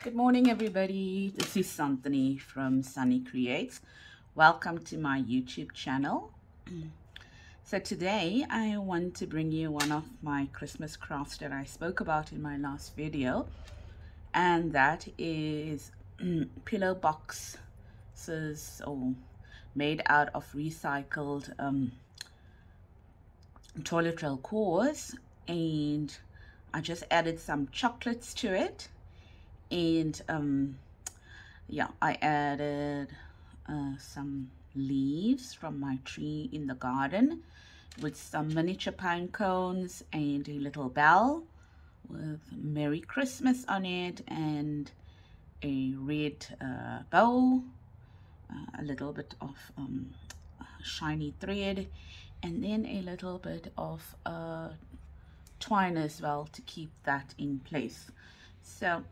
Good morning, everybody. This is Santini from Sunny Creates. Welcome to my YouTube channel. So today I want to bring you one of my Christmas crafts that I spoke about in my last video, and that is pillow boxes or made out of recycled toilet roll cores, and I just added some chocolates to it. And yeah, I added some leaves from my tree in the garden with some miniature pine cones and a little bell with Merry Christmas on it, and a red bow, a little bit of shiny thread, and then a little bit of twine as well to keep that in place. So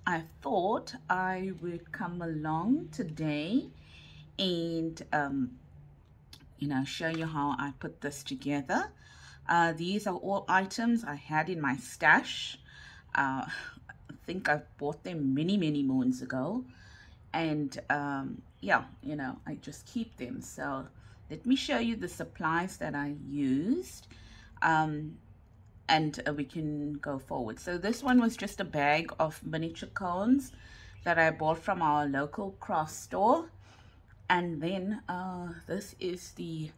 I thought I would come along today and show you how I put this together. These are all items I had in my stash. I think I bought them many moons ago, and yeah, I just keep them. So let me show you the supplies that I used, and we can go forward. So this one was just a bag of miniature cones that I bought from our local craft store. And then this is the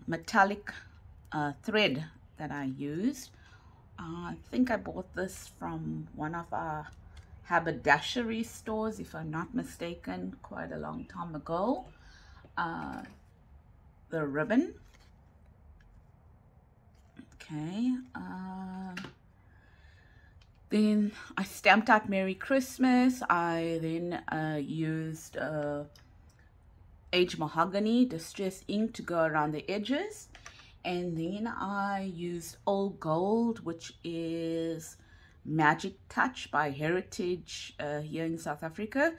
metallic thread that I used. I think I bought this from one of our haberdashery stores, if I'm not mistaken, quite a long time ago. The ribbon. Okay. Then I stamped out Merry Christmas. I then used aged mahogany distress ink to go around the edges, and then I used Old Gold, which is Magic Touch by Heritage here in South Africa,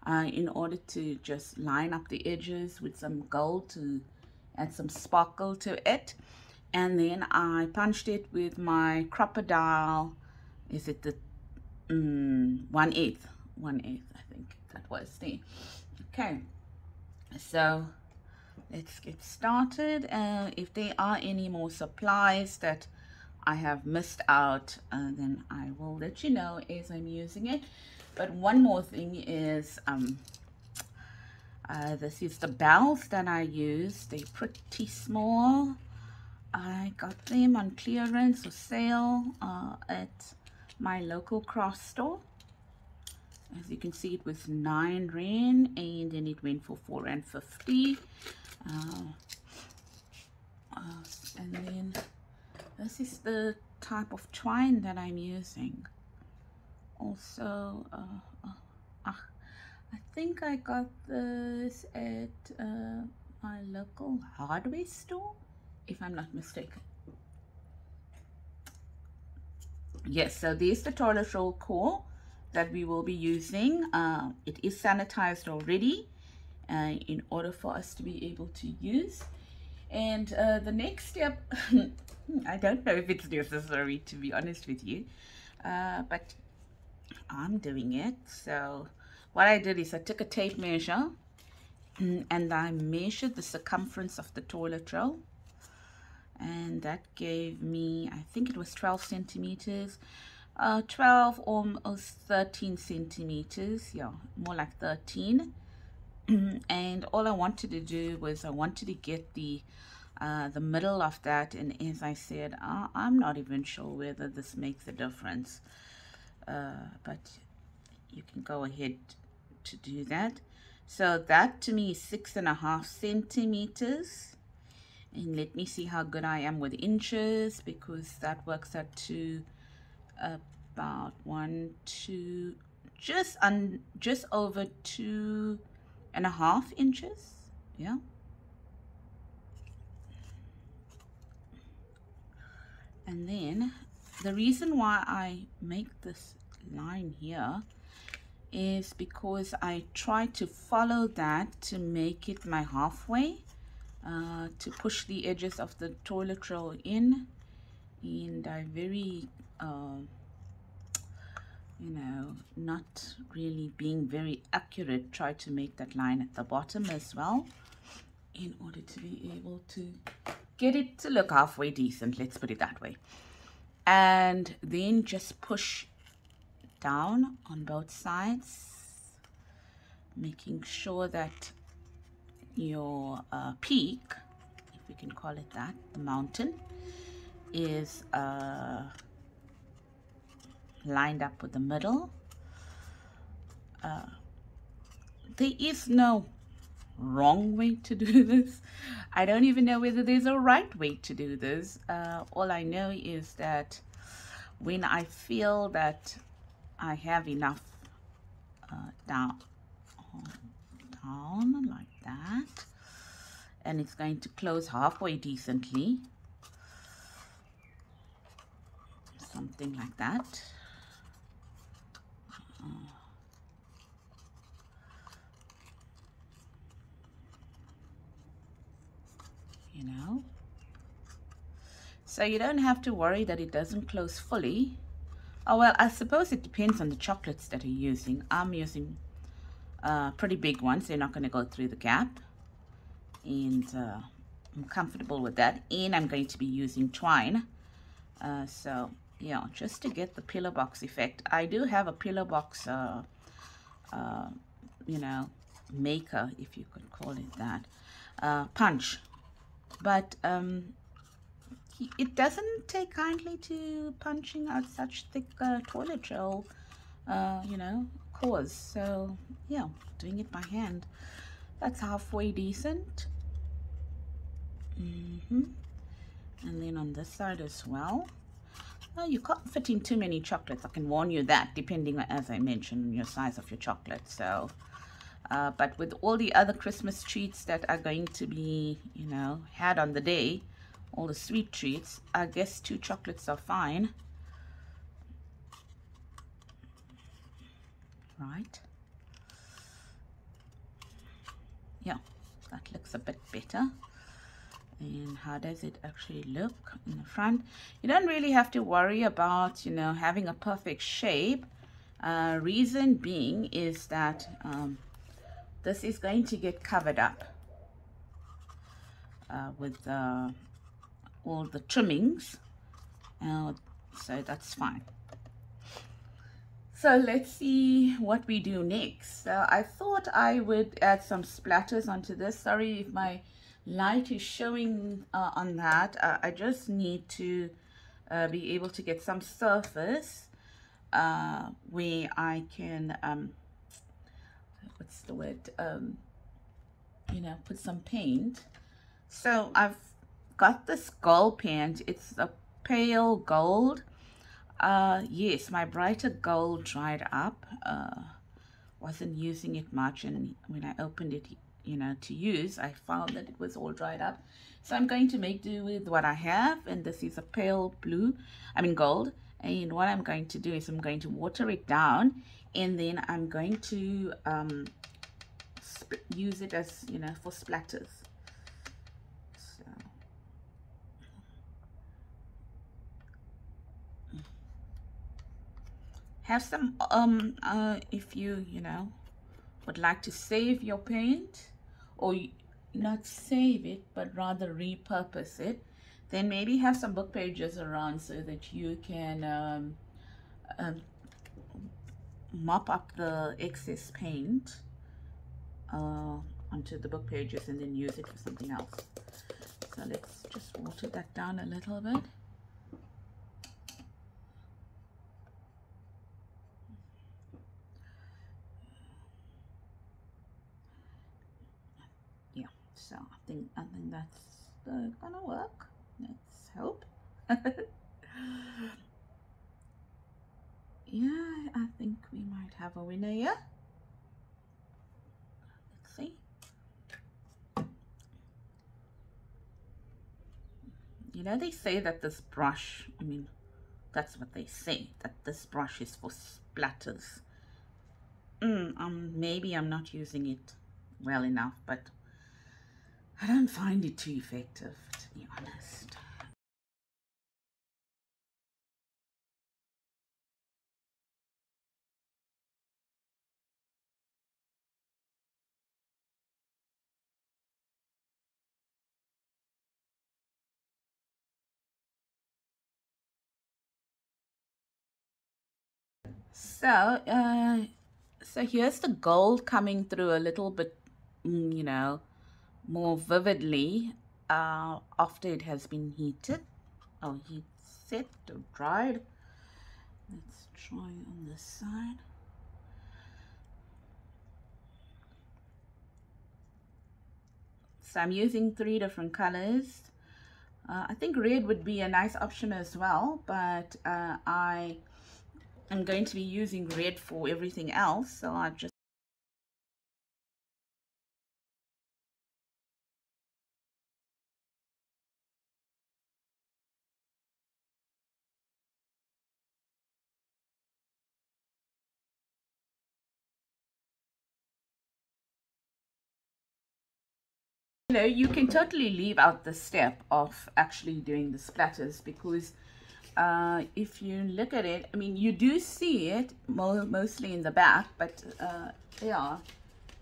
in order to just line up the edges with some gold to add some sparkle to it. And then I punched it with my Crop-A-Dile. Is it the 1/8? 1/8, I think that was the. Okay, so let's get started. If there are any more supplies that I have missed out, then I will let you know as I'm using it. But one more thing is this is the bells that I use. They're pretty small. I got them on clearance or sale at my local craft store. As you can see, it was 9 Rand, and then it went for 4.50. And then this is the type of twine that I'm using. Also, I think I got this at my local hardware store, if I'm not mistaken. Yes, so there's the toilet roll core that we will be using. It is sanitized already in order for us to be able to use. And the next step, I don't know if it's necessary, to be honest with you, but I'm doing it. So what I did is I took a tape measure and I measured the circumference of the toilet roll, and that gave me, I think it was 12 centimeters, 12, almost 13 centimeters, yeah, more like 13. And all I wanted to do was I wanted to get the middle of that, and as I said, I'm not even sure whether this makes a difference, but you can go ahead to do that. So that to me is 6.5 centimeters. And let me see how good I am with inches, because that works out to about 1, 2, just over 2.5 inches. Yeah. And then the reason why I make this line here is because I try to follow that to make it my halfway, to push the edges of the toilet roll in, and I very you know, not really being very accurate, try to make that line at the bottom as well in order to be able to get it to look halfway decent, let's put it that way. And then just push down on both sides, making sure that your peak, if we can call it that, the mountain, is lined up with the middle. There is no wrong way to do this. I don't even know whether there's a right way to do this. All I know is that when I feel that I have enough down like that, and it's going to close halfway decently, something like that. You know, so you don't have to worry that it doesn't close fully. Oh, well, I suppose it depends on the chocolates that you're using. I'm using pretty big ones. They're not going to go through the gap, and I'm comfortable with that. And I'm going to be using twine, so yeah, just to get the pillar box effect. I do have a pillar box you know, maker, if you could call it that, punch, but it doesn't take kindly to punching out such thick toilet roll, you know, cores. So yeah, doing it by hand, that's halfway decent. And then on this side as well. You can't fit in too many chocolates, I can warn you that, depending on, as I mentioned, your size of your chocolate. So but with all the other Christmas treats that are going to be, you know, had on the day, all the sweet treats, I guess 2 chocolates are fine. Right. Yeah, that looks a bit better. And how does it actually look in the front? You don't really have to worry about, you know, having a perfect shape. Reason being is that this is going to get covered up with all the trimmings, so that's fine. So let's see what we do next. So I thought I would add some splatters onto this. Sorry if my light is showing on that. I just need to be able to get some surface where I can what's the word, you know, put some paint. So I've got this gold paint. It's a pale gold. Yes, my brighter gold dried up. Wasn't using it much, and when I opened it, you know, to use, I found that it was all dried up. So I'm going to make do with what I have, and this is a pale blue, I mean gold. And what I'm going to do is I'm going to water it down, and then I'm going to use it as, you know, for splatters. So have some if you know, would like to save your paint, or not save it but rather repurpose it, then maybe have some book pages around so that you can mop up the excess paint onto the book pages and then use it for something else. So let's just water that down a little bit. Yeah, so I think that's gonna work. Let's hope. Yeah, I think we might have a winner here. Let's see. You know, they say that this brush, I mean, that's what they say, that this brush is for splatters. Maybe I'm not using it well enough, but I don't find it too effective, to be honest. So, so here's the gold coming through a little bit, you know, more vividly after it has been heated. Oh, heat set or dried. Let's try on this side. So I'm using 3 different colors. I think red would be a nice option as well, but I am going to be using red for everything else, so I just you can totally leave out the step of actually doing the splatters, because if you look at it, I mean, you do see it mostly in the back, but yeah,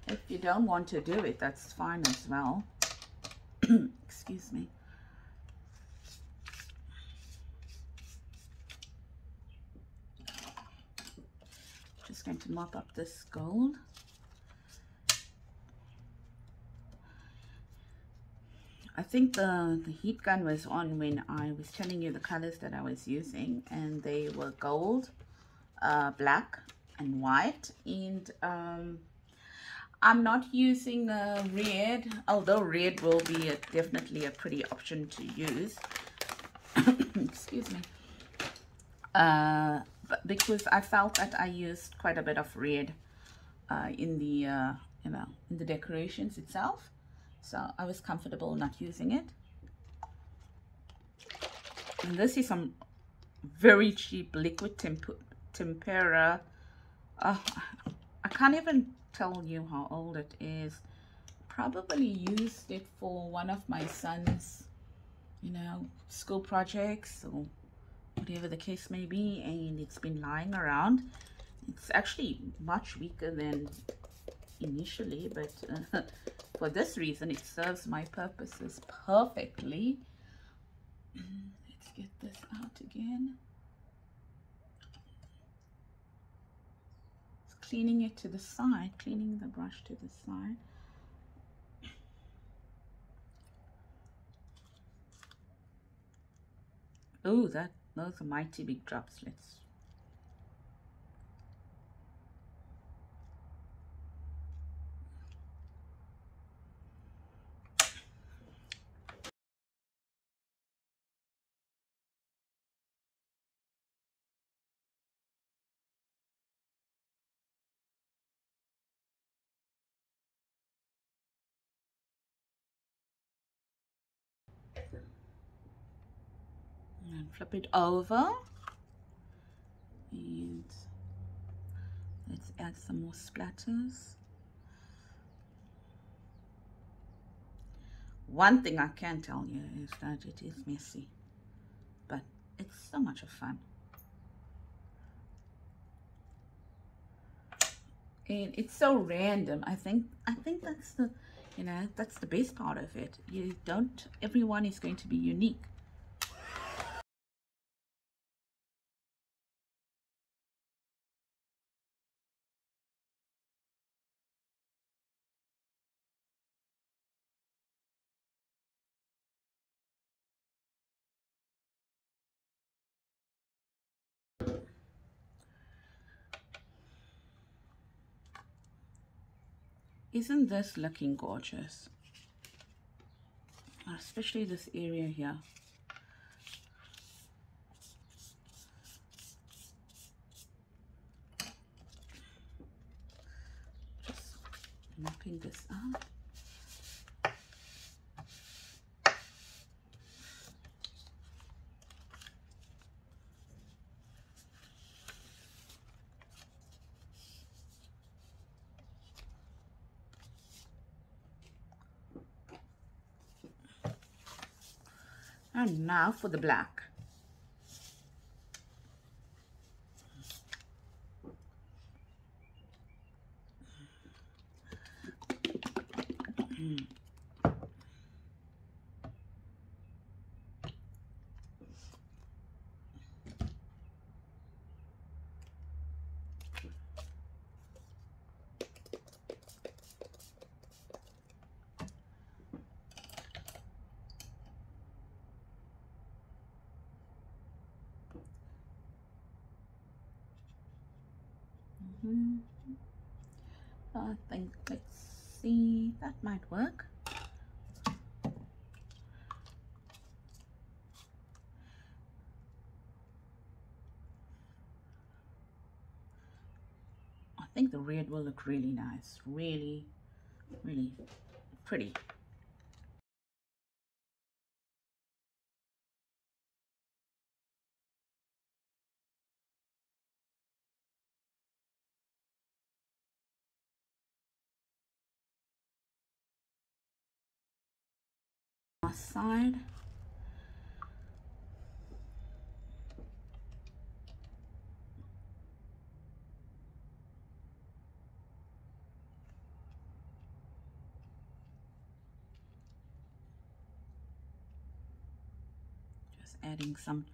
if you don't want to do it, that's fine as well. Excuse me. Just going to mop up this gold. I think the heat gun was on when I was telling you the colors that I was using, and they were gold, black, and white. And I'm not using red, although red will be definitely a pretty option to use. Excuse me. But because I felt that I used quite a bit of red in the in the decorations itself, so I was comfortable not using it. And this is some very cheap liquid tempera. I can't even tell you how old it is. Probably used it for one of my son's, school projects or whatever the case may be, and it's been lying around. It's actually much weaker than initially, but for this reason it serves my purposes perfectly. Let's get this out again. Cleaning it to the side, cleaning the brush to the side. Oh, those are mighty big drops. Let's and flip it over, and let's add some more splatters. One thing I can tell you is that it is messy, but it's so much of fun. And it's so random. I think that's the that's the best part of it. Everyone is going to be unique. Isn't this looking gorgeous? Especially this area here. Just mopping this up. And now for the black. Mhm. I think, let's see, that might work. I think the red will look really nice, really, really pretty. Side. Just adding some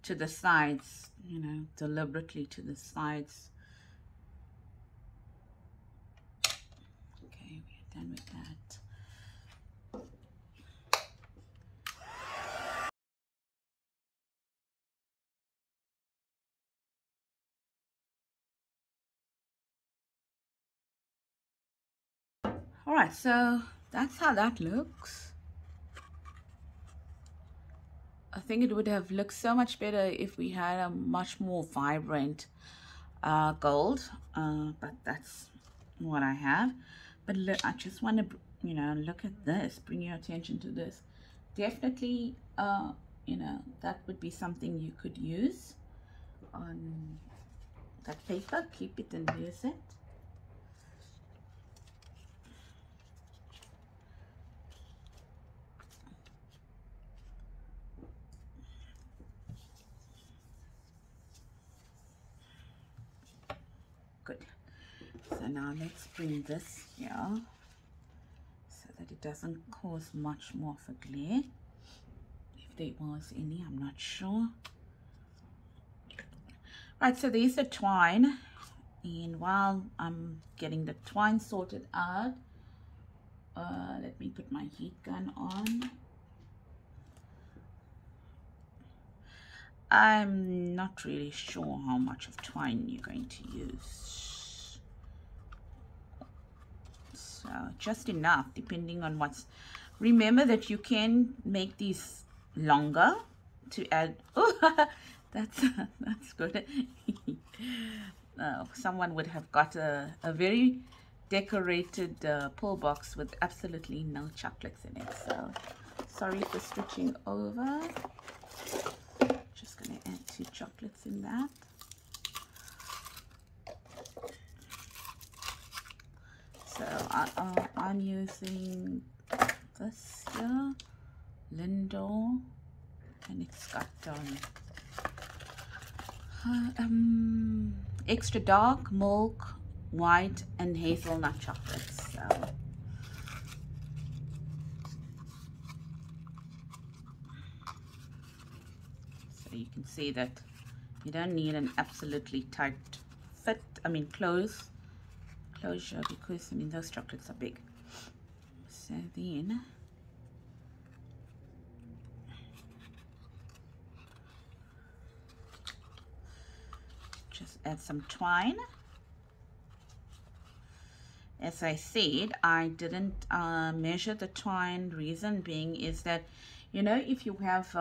to the sides, you know, deliberately to the sides. Okay, we're done with that. All right, so that's how that looks. I think it would have looked so much better if we had a much more vibrant gold, but that's what I have. But look, I just want to, you know, look at this, bring your attention to this. Definitely, you know, that would be something you could use on that paper. Keep it and use it. Good. So now let's bring this here so that it doesn't cause much more of a glare. If there was any, I'm not sure. Right, so there's the twine, and while I'm getting the twine sorted out, let me put my heat gun on. I'm not really sure how much of twine you're going to use, so just enough, depending on what's. Remember that you can make these longer to add. Oh, that's good. Someone would have got a very decorated pull box with absolutely no chocolates in it. So sorry for switching over. Just going to add 2 chocolates in that. So I'm using this here, Lindor, and it's got extra dark, milk, white, and hazelnut chocolates. So you can see that you don't need an absolutely tight fit, closure, because I mean those chocolates are big. So then just add some twine. As I said, I didn't measure the twine. Reason being is that, you know, if you have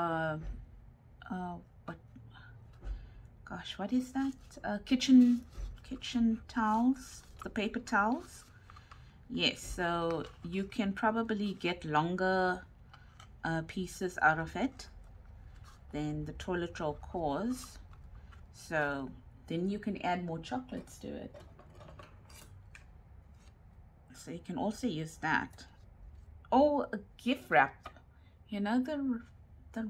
what is that? Kitchen towels, the paper towels. Yes, so you can probably get longer pieces out of it than the toilet roll cores. So then you can add more chocolates to it. So you can also use that. Oh, a gift wrap. You know the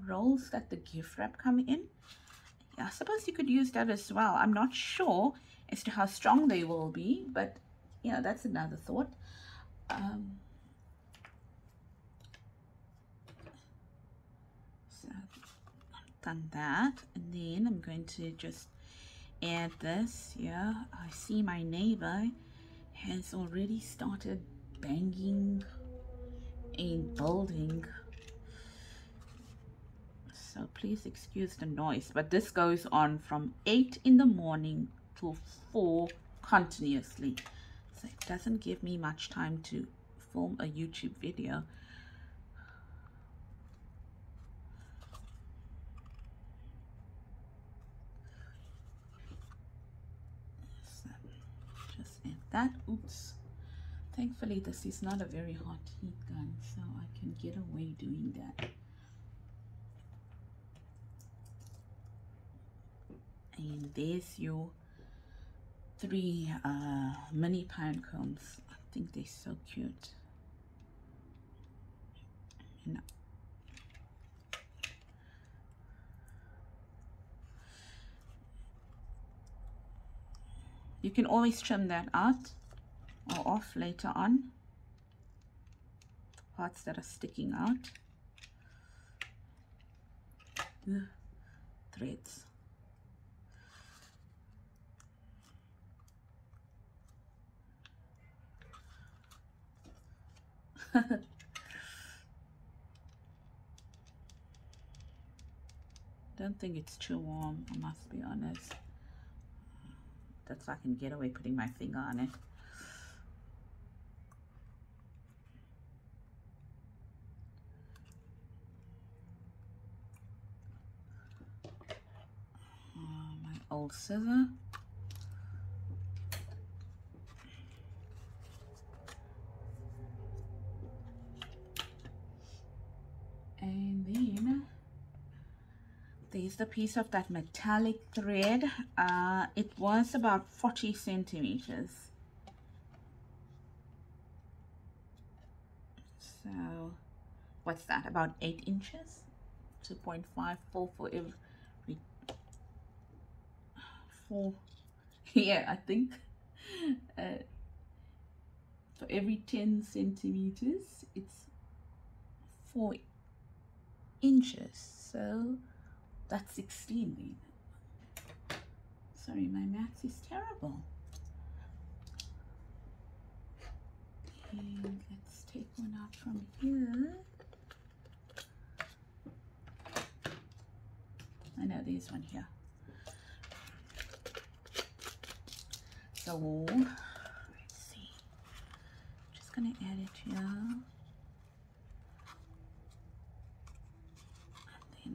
rolls that the gift wrap come in? Yeah, I suppose you could use that as well. I'm not sure as to how strong they will be, but yeah, that's another thought. So I've done that, and then I'm going to just add this. Yeah, I see my neighbor has already started banging and building, so please excuse the noise, but this goes on from 8 in the morning till 4 continuously, so it doesn't give me much time to film a YouTube video. So just add that. Oops. Thankfully this is not a very hot heat gun, so I can get away doing that. And there's your 3 mini pine cones. I think they're so cute. And you can always trim that out or off later on, the parts that are sticking out. Ugh, threads. Don't think it's too warm, I must be honest. That's why I can get away putting my finger on it. My old scissor. And then there's the piece of that metallic thread. It was about 40 centimeters. So what's that, about 8 inches? 2.54 for every 4. Yeah, I think for every 10 centimeters it's 4 inches, so that's 16 then. Sorry, my maths is terrible. And let's take one out from here. I know there's one here. So let's see, just gonna add it here and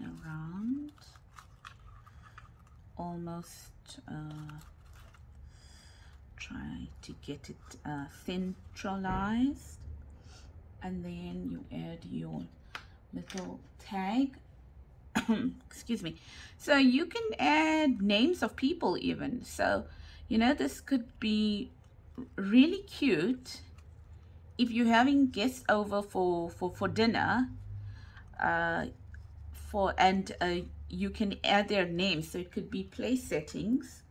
then around, almost try to get it centralized, and then you add your little tag. Excuse me. So you can add names of people even. So you know, this could be really cute if you're having guests over for dinner, you can add their names. So it could be place settings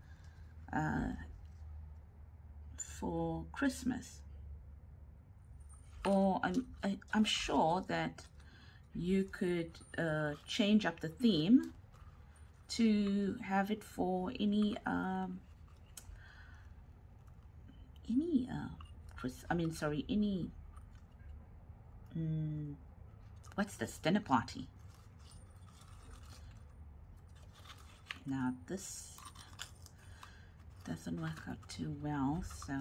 for Christmas, or I'm sure that you could change up the theme to have it for any what's this, dinner party. Now this doesn't work out too well, so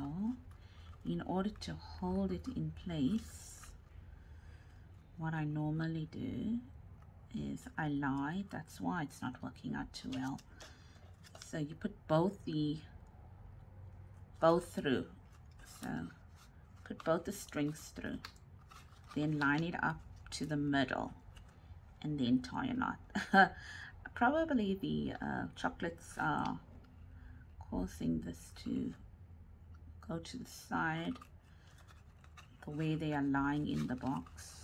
in order to hold it in place, what I normally do is I lie. That's why it's not working out too well. So you put both through. So put both the strings through, then line it up to the middle, and then tie a knot. Probably the chocolates are causing this to go to the side the way they are lying in the box.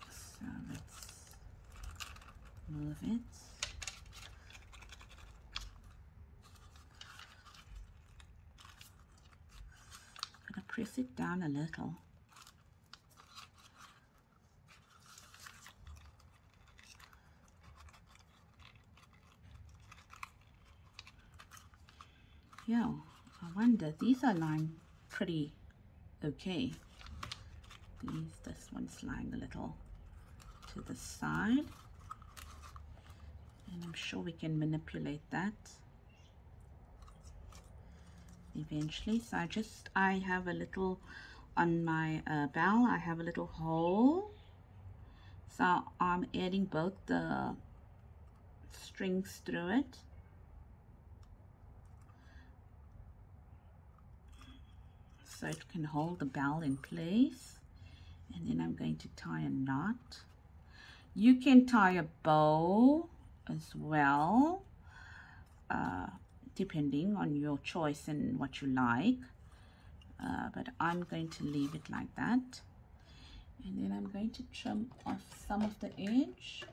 So let's move it. I'm gonna press it down a little. Yeah, I wonder, these are lying pretty okay. This one's lying a little to the side, and I'm sure we can manipulate that. eventually. So I have a little on my bell, I have a little hole, so I'm adding both the strings through it. So it can hold the bell in place. And then I'm going to tie a knot. You can tie a bow as well, depending on your choice and what you like. But I'm going to leave it like that. And then I'm going to trim off some of the edge.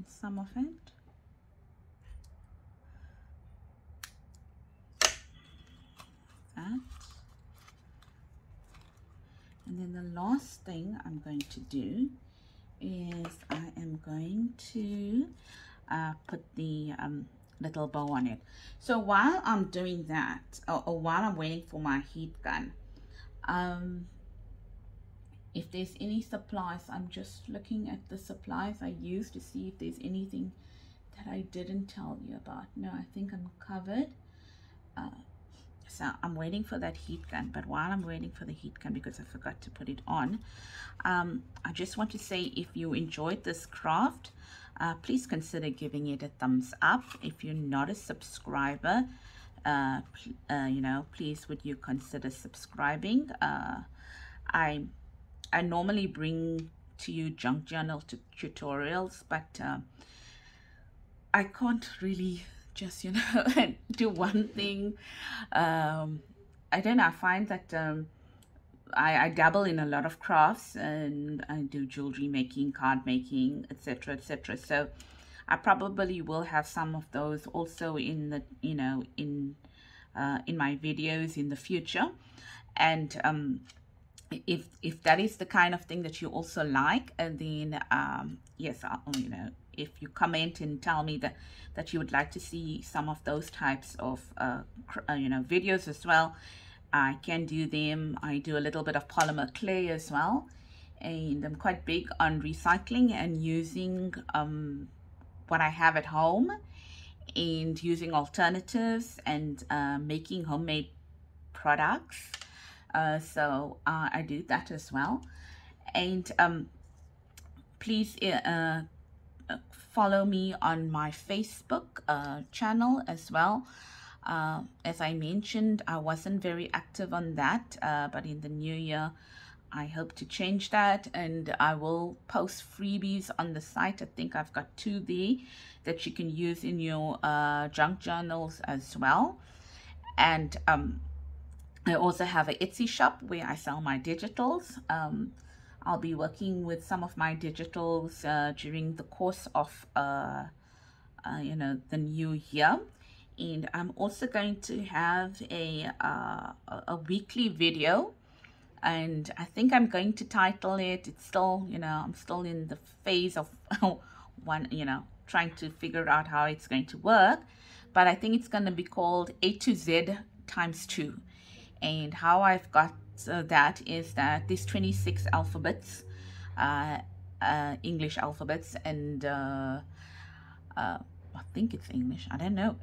Some of it. That. And then the last thing I'm going to do is I am going to put the little bow on it. So while I'm doing that, or while I'm waiting for my heat gun, if there's any supplies, I'm just looking at the supplies I use to see if there's anything that I didn't tell you about. No, I think I'm covered. So I'm waiting for that heat gun, but while I'm waiting for the heat gun, because I forgot to put it on, I just want to say, if you enjoyed this craft, please consider giving it a thumbs up. If you're not a subscriber, you know, please would you consider subscribing. I normally bring to you junk journal tutorials, but I can't really just, you know, do one thing. I don't know, I find that I dabble in a lot of crafts, and I do jewelry making, card making, etc., etc. So I probably will have some of those also in the, you know, in my videos in the future. And if that is the kind of thing that you also like, and then yes, you know, if you comment and tell me that you would like to see some of those types of you know, videos as well, I can do them. I do a little bit of polymer clay as well, and I'm quite big on recycling and using what I have at home and using alternatives and making homemade products. So I do that as well. And please follow me on my Facebook channel as well. As I mentioned, I wasn't very active on that, but in the new year I hope to change that, and I will post freebies on the site. I think I've got 2 there that you can use in your junk journals as well. And I also have an Etsy shop where I sell my digitals. I'll be working with some of my digitals during the course of you know, the new year. And I'm also going to have a weekly video, and I think I'm going to title it, it's still, you know, I'm still in the phase of you know, trying to figure out how it's going to work, but I think it's going to be called A to Z times 2. And how I've got that is that there's 26 alphabets, English alphabets, and I think it's English, I don't know,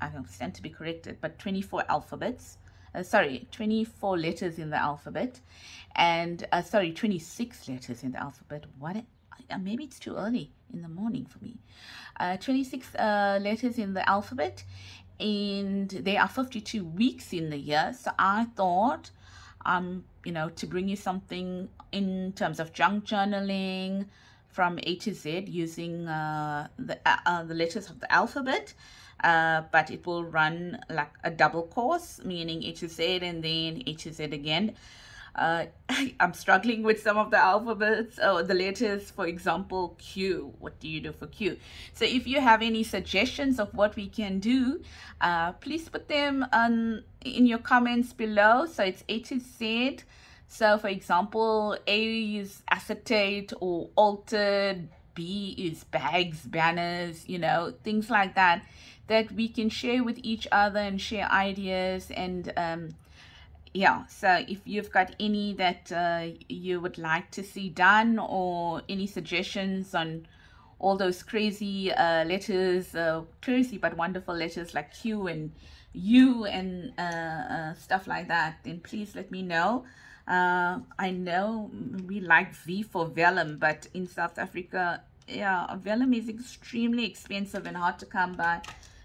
I don't stand to be corrected, but 24 alphabets, sorry, 24 letters in the alphabet, and sorry, 26 letters in the alphabet. What? Maybe it's too early in the morning for me. 26 letters in the alphabet, and there are 52 weeks in the year. So I thought, you know, to bring you something in terms of junk journaling from A to Z using the letters of the alphabet, but it will run like a double course, meaning A to Z and then A to Z again. I'm struggling with some of the alphabets or the letters. For example, Q. What do you do for Q? So if you have any suggestions of what we can do, please put them in your comments below. So it's A to Z. So for example, A is acetate or altered, B is bags, banners, you know, things like that, that we can share with each other and share ideas. And yeah, so if you've got any that you would like to see done, or any suggestions on all those crazy letters, crazy but wonderful letters like Q and U and stuff like that, then please let me know. I know we like V for vellum, but in South Africa, yeah, vellum is extremely expensive and hard to come by.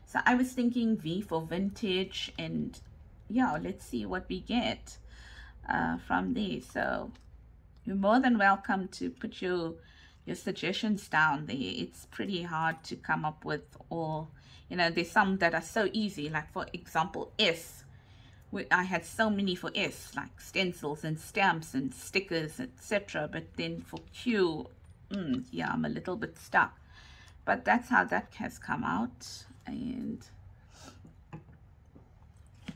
So I was thinking V for vintage, and yeah, let's see what we get from there. So you're more than welcome to put your suggestions down there. It's pretty hard to come up with all, you know, there's some that are so easy, like for example S. I had so many for S, like stencils and stamps and stickers, etc. But then for Q, yeah, I'm a little bit stuck. But that's how that has come out. And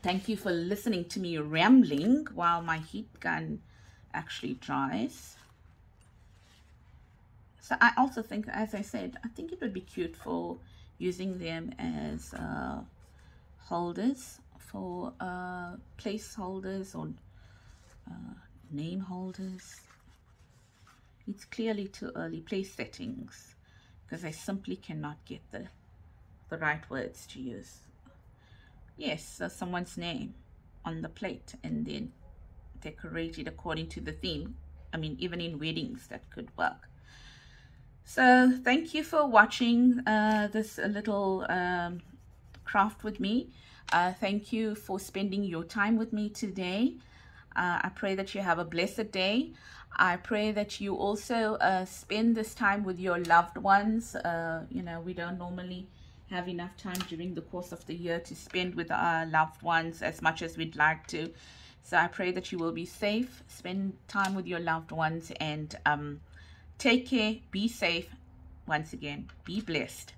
thank you for listening to me rambling while my heat gun actually dries. So I also think, as I said, I think it would be cute for using them as holders, for placeholders or name holders. It's clearly too early. Place settings, because I simply cannot get the right words to use. Yes, so someone's name on the plate and then decorate it according to the theme. I mean, even in weddings that could work. So thank you for watching this little craft with me. Thank you for spending your time with me today. I pray that you have a blessed day. I pray that you also spend this time with your loved ones. You know, we don't normally have enough time during the course of the year to spend with our loved ones as much as we'd like to. So I pray that you will be safe, spend time with your loved ones, and take care, be safe. Once again, be blessed.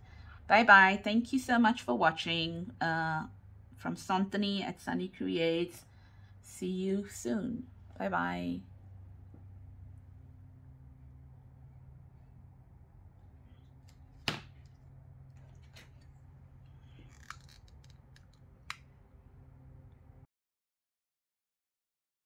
Bye-bye. Thank you so much for watching. From Santhony at Sunny Creates. See you soon. Bye-bye.